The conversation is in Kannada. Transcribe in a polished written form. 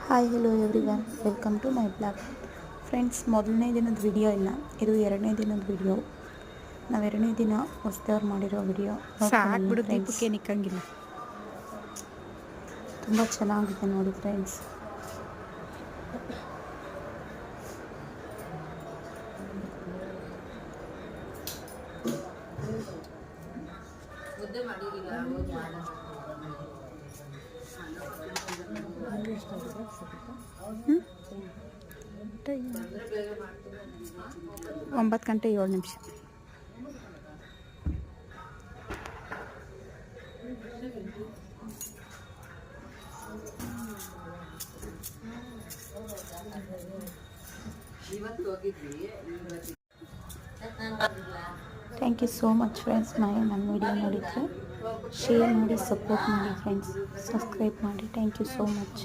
Hi hello everyone, welcome to my blog. Friends, ಮೊದಲನೇ ದಿನದ ವಿಡಿಯೋ ಇಲ್ಲ, ಇದು ಎರಡನೇ ದಿನದ ವಿಡಿಯೋ. ನಾವು ಎರಡನೇ ದಿನ ಹೊಸದವ್ರು ಮಾಡಿರೋ ವಿಡಿಯೋ ಸಾಕ್ಬಿಡು, ದೀಪಕ್ಕೆ ನಿಕ್ಕಂಗಿಲ್ಲ. ತುಂಬ ಚೆನ್ನಾಗಿದೆ ನೋಡಿ ಫ್ರೆಂಡ್ಸ್. ಒಂಬತ್ತು ಗಂಟೆ 7 ನಿಮಿಷ. Thank you so much friends. ನನ್ನ ವಿಡಿಯೋ ನೋಡಿದರೆ ಶೇರ್ ಮಾಡಿ, ಸಪೋರ್ಟ್ ಮಾಡಿ ಫ್ರೆಂಡ್ಸ್. ಸಬ್ಸ್ಕ್ರೈಬ್ ಮಾಡಿ. Thank you so much.